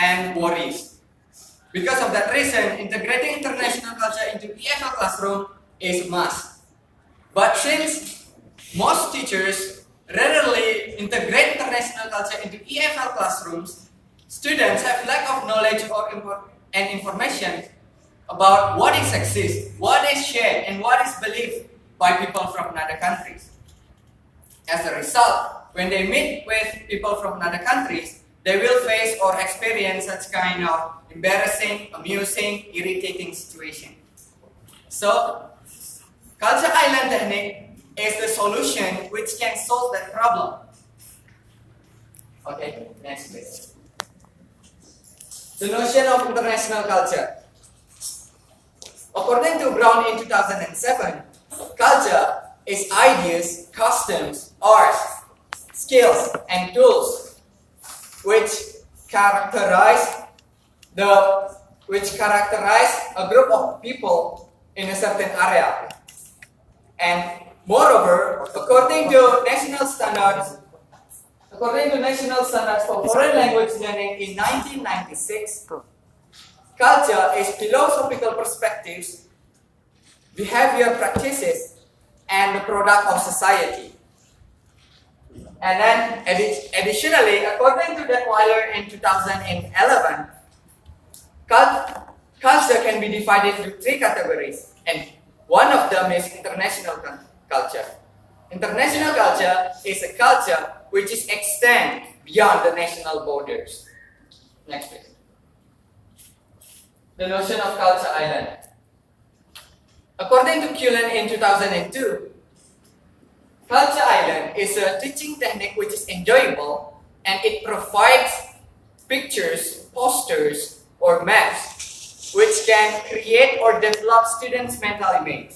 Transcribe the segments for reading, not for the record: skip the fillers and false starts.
and worries. Because of that reason, integrating international culture into EFL classroom is a must. But since most teachers rarely integrate international culture into EFL classrooms, students have lack of knowledge and information about what is exists, what is shared, and what is believed by people from other countries. As a result, when they meet with people from other countries, they will face or experience such kind of embarrassing, amusing, irritating situation. So, culture island technique is the solution which can solve that problem. Okay, next please. The notion of international culture. According to Brown in 2007, culture is ideas, customs, art, skills, and tools which characterize a group of people in a certain area. And moreover, according to national standards for foreign language learning in 1996, culture is philosophical perspectives, behavior practices, and the product of society. And then additionally, according to Detweiler in 2011, culture can be divided into three categories, and one of them is international culture. International culture is a culture which is extend beyond the national borders. Next please. The notion of culture island. According to Cullen in 2002, culture island is a teaching technique which is enjoyable and it provides pictures, posters, or maps which can create or develop students' mental image.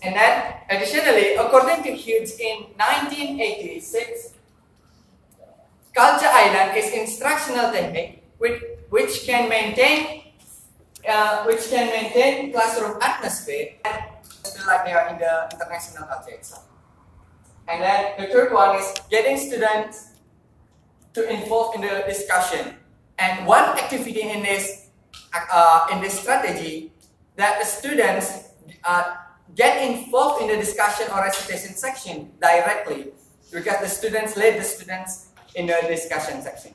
And then, additionally, according to Hughes in 1986, culture island is instructional technique which can maintain classroom atmosphere like they are in the international culture itself. And then the third one is getting students to involve in the discussion. And one activity in this strategy that the students get involved in the discussion or recitation section directly, because the students lead the students in the discussion section.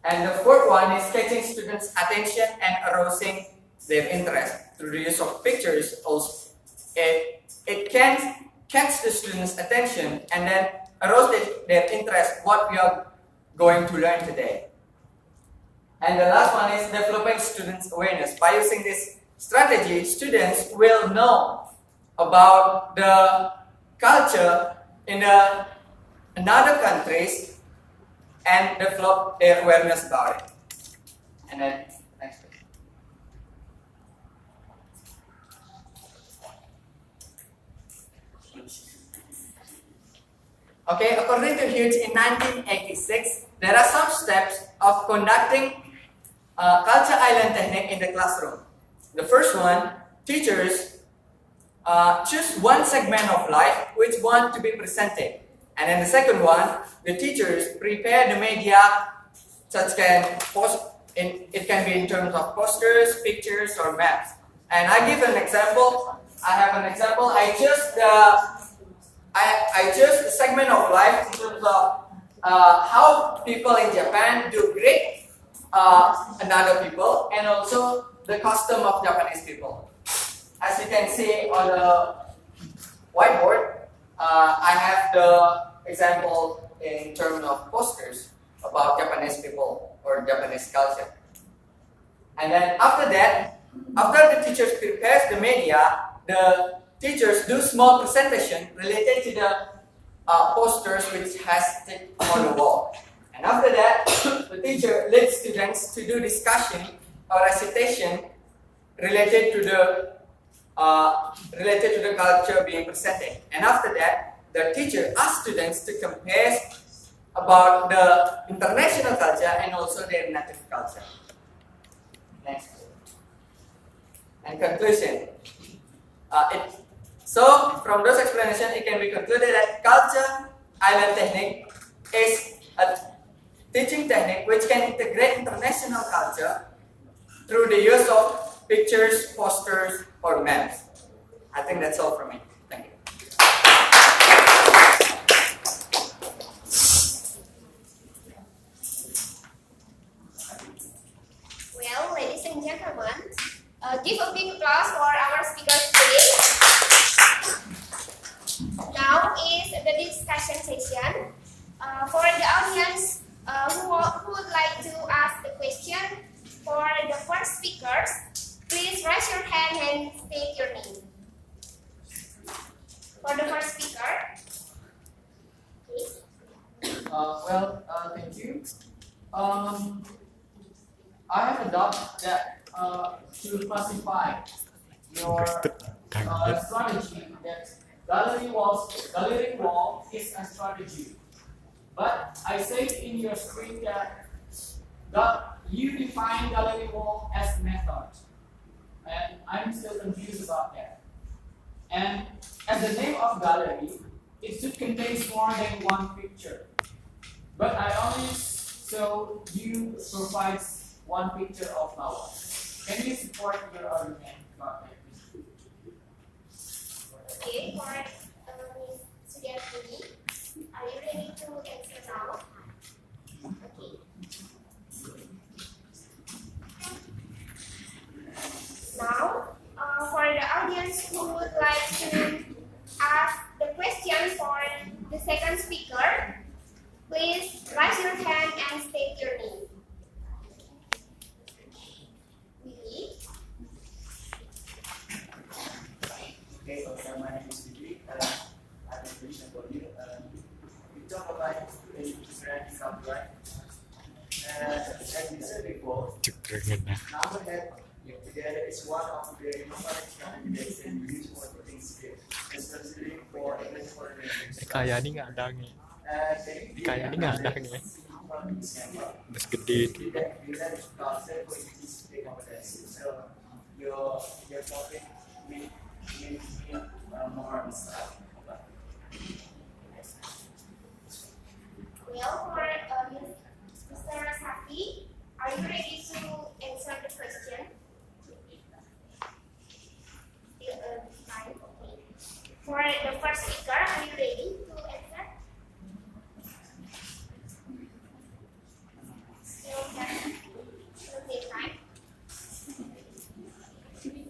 And the fourth one is catching students' attention and arousing their interest through the use of pictures. Also, it can catch the students' attention and then arouse their interest what we are going to learn today. And the last one is developing students' awareness. By using this strategy, students will know about the culture in another countries and develop their awareness about it. And then next page. Okay, according to Hughes in 1986, there are some steps of conducting culture island technique in the classroom. The first one, teachers choose one segment of life which want to be presented. And then the second one, the teachers prepare the media such it can be in terms of posters, pictures, or maps. And I give an example. I have an example. I choose the segment of life in terms of how people in Japan do greet another people, and also the custom of Japanese people. As you can see on the whiteboard, I have the example in terms of posters about Japanese people or Japanese culture. And then after that, after the teachers prepares the media, the teachers do small presentation related to the posters which has stick on the wall. And after that, the teacher leads students to do discussion or recitation related to the culture being presented. And after that, the teacher asks students to compare about the international culture and also their native culture. Next. And conclusion. So from those explanations, it can be concluded that culture island technique is a teaching technique technique which can integrate international culture through the use of pictures, posters, or maps. I think that's all from me. Thank you. Well, ladies and gentlemen, give a big applause for our speakers today. Now is the discussion session. For the audience who would like to ask the question, for the first speakers, please raise your hand and state your name. For the first speaker, please. Thank you. I have adopted that to classify your strategy that gallery wall is a strategy. But I said in your screen that you define gallery wall as method, and I'm still confused about that. And as the name of gallery, it should contain more than one picture. But I only saw you provide one picture of flower. Can you support your argument about that? Okay, for Ms. Sudiartini, are you ready to answer now? Okay. Now, for the audience who would like to ask the question for the second speaker, please raise your hand and state your name. Willie? Okay, my name is Didi. I have a question for you. We talk about the Israeli copyright. As we said before, now that together is one of the important strategies that we use for putting skills, especially for English for language. Kaya ni nggak ada nih. Kaya ni nggak ada nih. Mas gede itu. So your topic will more stuff. Well, for Mr. Safi, are you ready to answer the question? For the first speaker, are you ready to answer? Still take time.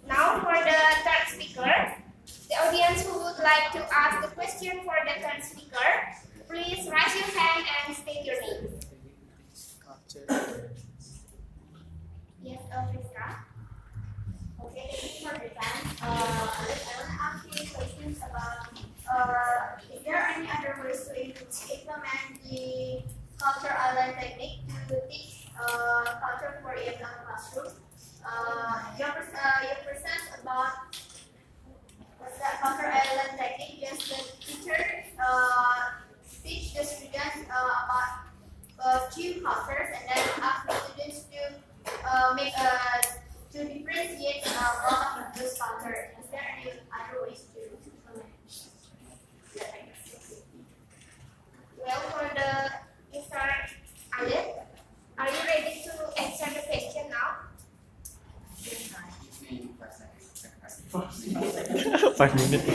Now for the third speaker, the audience who would like to ask the question for the third speaker, please raise your hand and state your name. Yes, Friska. Okay, thank you for the time. I want to ask you questions about is there any other ways to implement the culture island technique to teach culture for in a classroom? Your present about the culture island technique, just the teacher teach the students about few cultures and then ask the students to make to differentiate one of those cultures. Is there any other ways to implement? Well, for the Mr. Alif, are you ready to answer the question now? 5 minutes.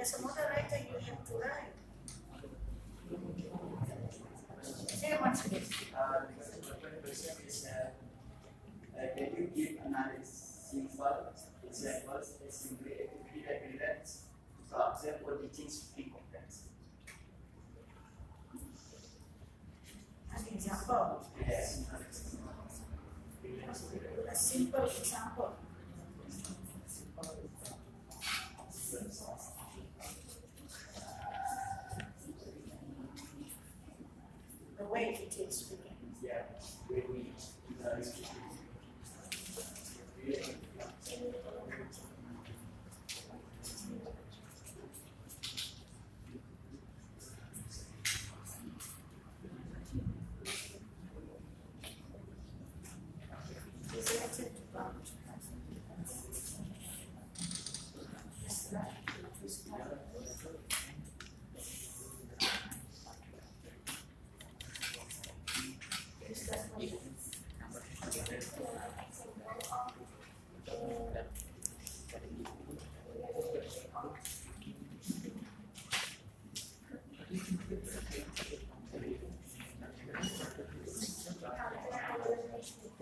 As a moderator, you have to write. Say once again. The question is, can you give another simple examples that simply activity that relates to observe or teaching speaking competence? An example. Yes. A simple example. The way to teach speaking. Yeah, when we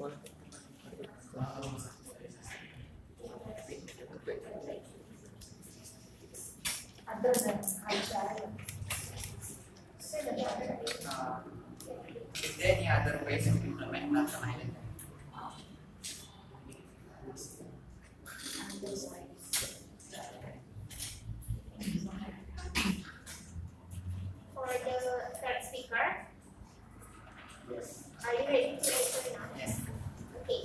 Other than I Is there any other ways to implement kata island? For the third speaker, Yes. are you ready to answer now? Yes. Okay.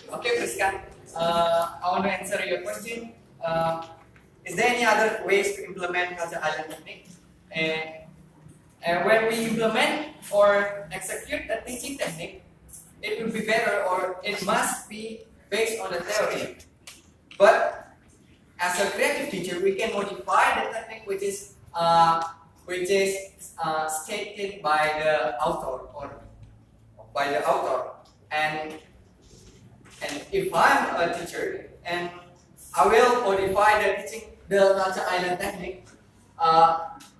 Okay, Priska. I want to answer your question. Is there any other ways to implement kata island technique? And when we implement or execute a teaching technique, it will be better or it must be based on the theory. But as a creative teacher, we can modify the technique which is stated by the author or by the author. And if I'm a teacher and I will modify the kata island technique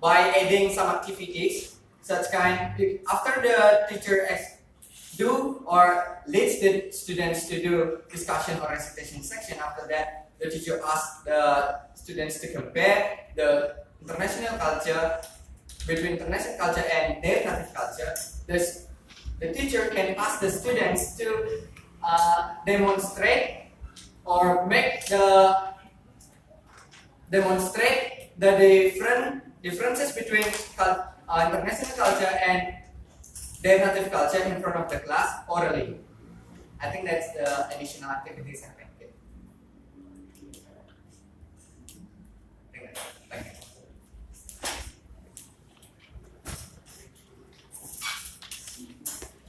by adding some activities such kind after the teacher do or leads the students to do discussion or recitation section. After that, the teacher asks the students to compare the international culture between international culture and their native culture. The teacher can ask the students to demonstrate the differences between international culture and their native culture in front of the class orally. I think that's the additional activities I think. Thank you.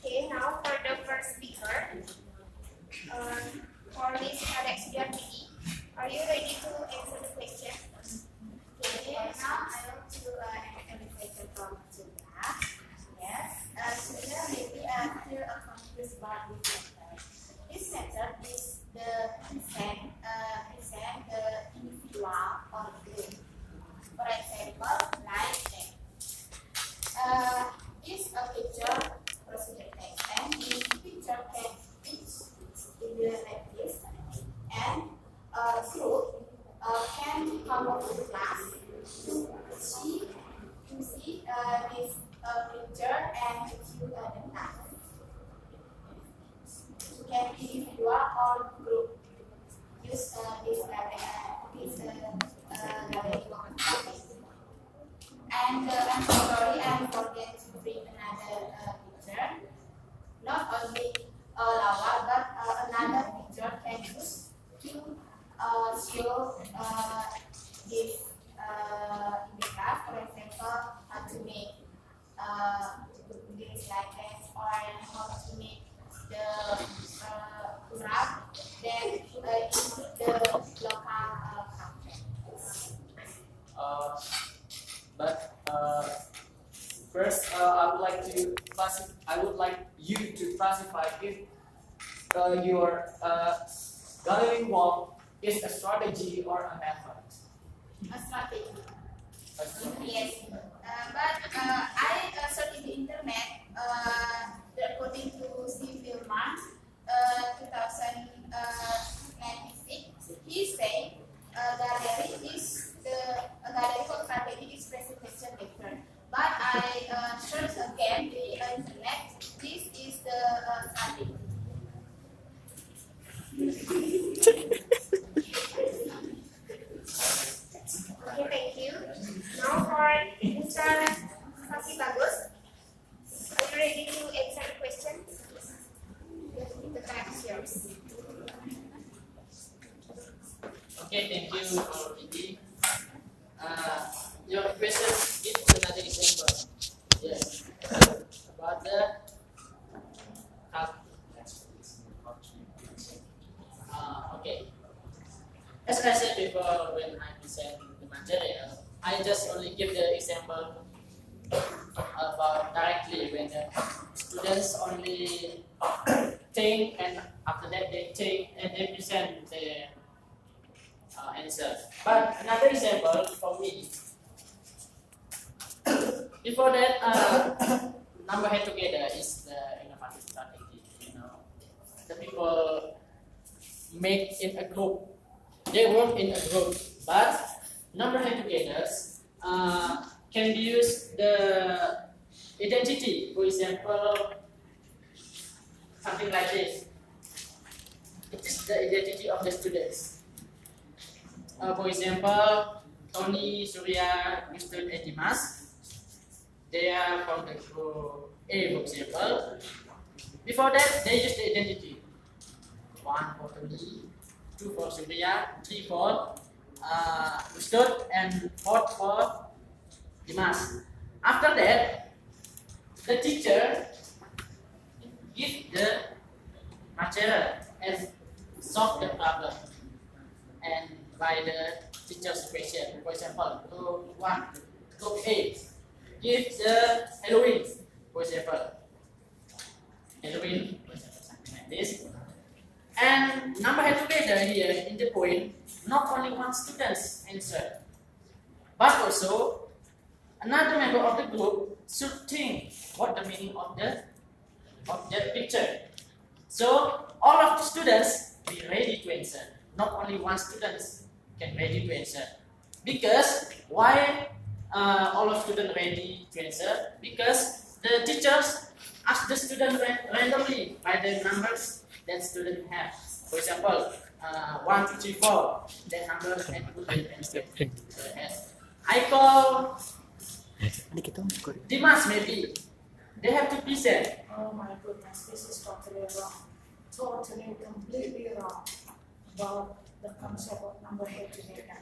Okay, now for the first speaker, for Miss Harddisk, are you ready to answer the question? Okay, now I want to answer the question from Julia. Yes, Julia maybe to accomplish what we method. This method is the present the individual or group. For example, like that. Is a picture procedure text, and this picture can fit in the like this, and group can come up with class to see this picture and to the class. You can individual or group use this and I'm sorry I forget to bring another picture. Not only lava, but another picture can use to show this in the class. For example, how to make this like this, or how to make the graph that include the local content. First, I would like you to classify if your gathering wall is a strategy or a method. A strategy. A strategy. Yes, but I searched in the internet. According to Steve Mark, 2096, he said gallery is a gallery for strategy is presentation pattern. But I searched again the internet. This is the strategy. Okay, thank you. Now for Mr. Sasi Bagus, are you ready to answer the question? The time is yours. Okay, thank you, Edisi. Your question is another example. Yes, about the okay. As I said before, when I present the material, I just only give the example about directly when the students only think and after that they think and they present the answer. But another example for me, before that, number head together is the innovative strategy. make in a group. They work in a group, but number educators can use the identity. For example, something like this. It is the identity of the students. For example, Tony, Surya, Houston, and Dimas. They are from the group A, for example. Before that, they use the identity. 1 for Tony, 2 for Surya, 3 for Houston, and 4 for Dimas. After that, the teacher gives the material and solve the problem. And by the teacher's question, for example, group A gives the Halloween, for example. Halloween, something like this. And number educator here in the point, not only one student answer, but also another member of the group should think what the meaning of the picture. So all of the students be ready to answer. Not only one student can ready to answer. Because why all of students ready to answer? Because the teachers ask the student randomly by the numbers that student have. For example, 1, 2, 3, 4. That number and put the answer. I call Dimas maybe. They have to present. Oh my goodness, this is totally wrong. Totally, completely wrong about the concept of number educator.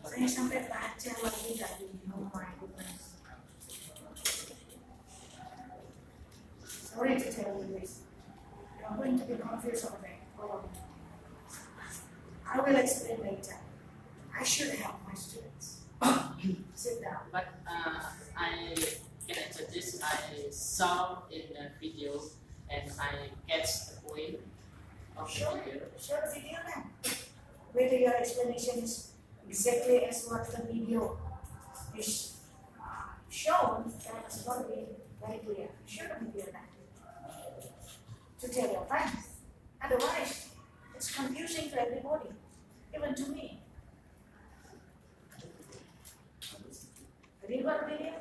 Saya sampai baca lagi tadi. Oh my goodness. Sorry to tell you this. You're going to be confused over there. I will explain later. I should help my students. Sit down. But I can answer this. I saw in the video and I catch the point of the video. Show the video then. Whether your explanation is exactly as what the video is shown, that is going to be very clear. Show the video then. To tell your friends. Otherwise, it's confusing for everybody, even to me. Have you got a video?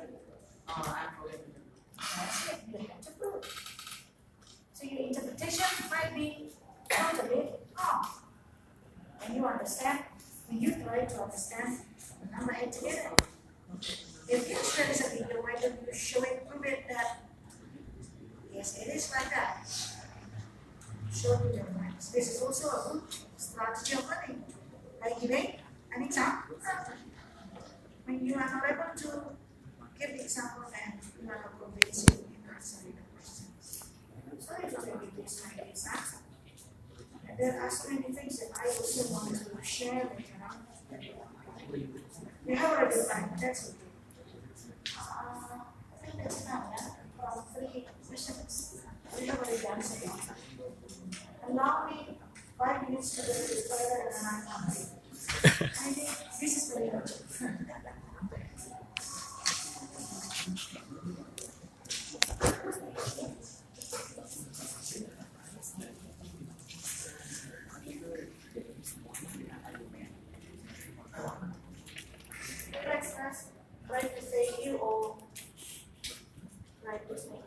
I'm going. That's it. You have to prove. So your interpretation might be totally wrong. When you understand, when you try to understand the number 8 together. If you show this a video, why don't you show it, prove it that yes, it is like that. Show to your friends. This is also a good strategy of learning. Like giving an example. When you are not able to give the example, then you are not convincing in answering the questions. So if you can give this like this answer. And there are so many things that I also want to share with you. We have already planned, that's okay. I think that's enough, yeah? From 3 questions. We have already done something. Allow me 5 minutes to go to the toilet and then I'm hungry. I think this is very urgent. Let's ask, right to say you or right to say you.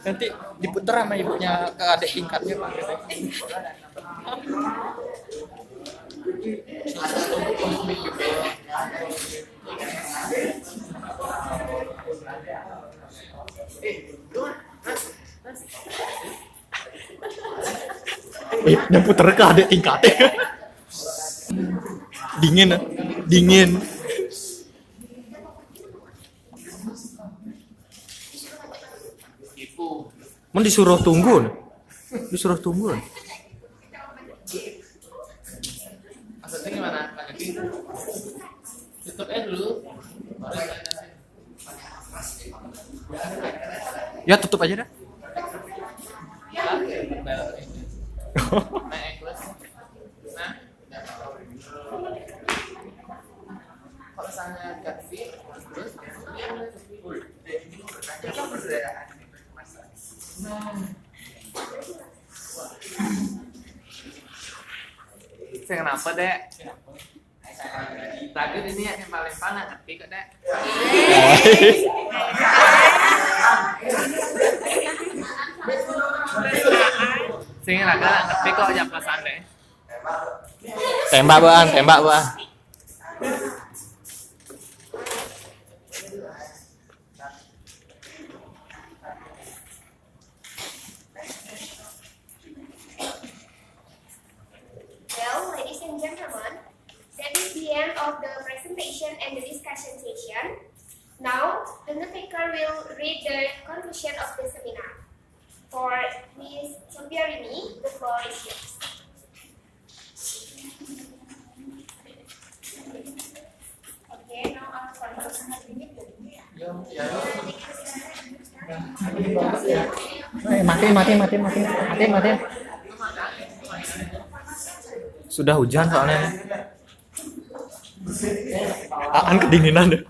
Nanti diputar sama ibunya ke adik tingkatnya Pak. Yang puter ke adik tingkatnya. Dingin. Mau disuruh tunggu. Ini gimana? Lanjutin. Tutup aja dulu. Baru Ya tutup aja dah. Nah, ikhlas. Nah, kalau misalnya ganti, terus saya kenapa dek? Tadi ini yang paling panas ngerti kok dek. Sing raga ngerti kok aja perasaan deh. Tembak buan, tembak buan. Well, ladies and gentlemen, that is the end of the presentation and the discussion session. Now, the speaker will read the conclusion of the seminar. For Ms. Subiarini, the floor is yours. Okay, now our conclusion has been given. Matiin. Sudah hujan soalnya. Aan kedinginan deh.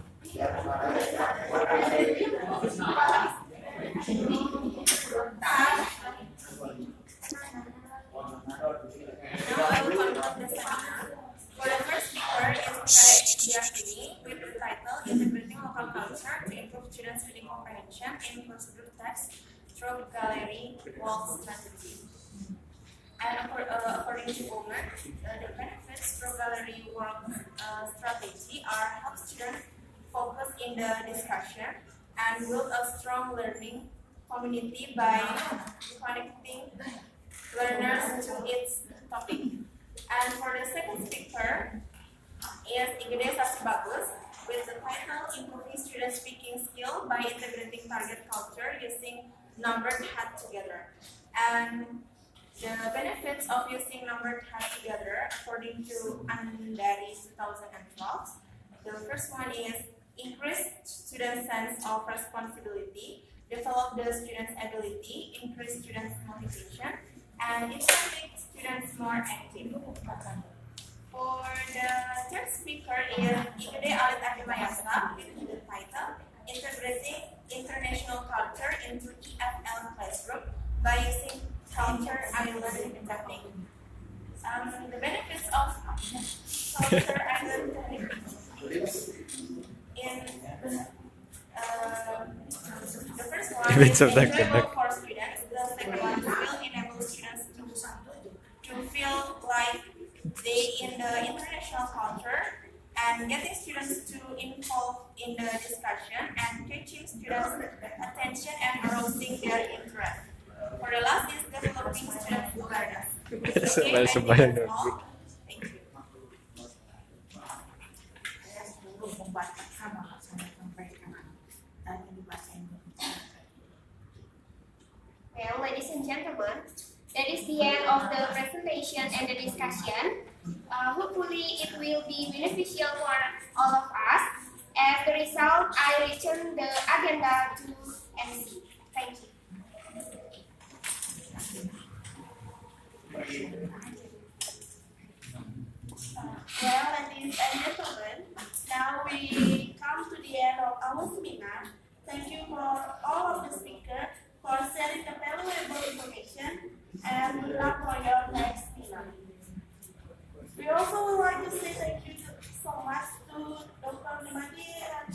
For the first speaker is Didiamkan with the title Interpreting Local Culture to Improve Students' Reading Comprehension in Closed Group Text Through Gallery Wall Strategy. And according to Bowman, the benefits through gallery work strategy are help students focus in the discussion and build a strong learning community by connecting learners to its topic. And for the second speaker is Edisi with the title Improving Student Speaking Skill by Integrating Target Culture Using Numbered Hat Together. And the benefits of using numbered hat together, according to Andari 2012, the first one is increase student sense of responsibility, develop the student's ability, increase students' motivation, and it can make students more active. For the third speaker is Igede Alit Adimayasa with the title Integrating International Culture into EFL Classroom by using Culture Island Technique. The benefits of Culture Island Technique in the first one is enjoyable for students. The second one will enable students to feel like they in the international culture and getting students to involve in the discussion and catching students' attention and arousing their interest. For the last is developing students' awareness. Okay, I think that's all. Thank you. Well, ladies and gentlemen, that is the end of the presentation and the discussion. Hopefully, it will be beneficial for all of us. As the result, I return the agenda to MC. Thank you. Well, ladies and gentlemen, now we come to the end of our seminar. Thank you for all of the speakers for sharing the valuable information and good luck for your next seminar. We also would like to say thank you so much to Dr. Nimadi and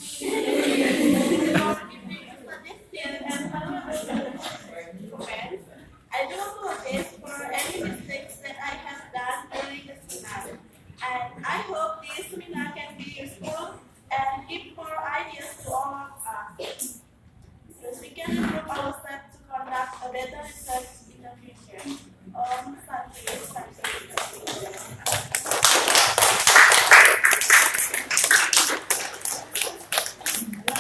for giving suggestions and valuable comments. I do apologize for any mistakes that I have done during the seminar, and I hope this seminar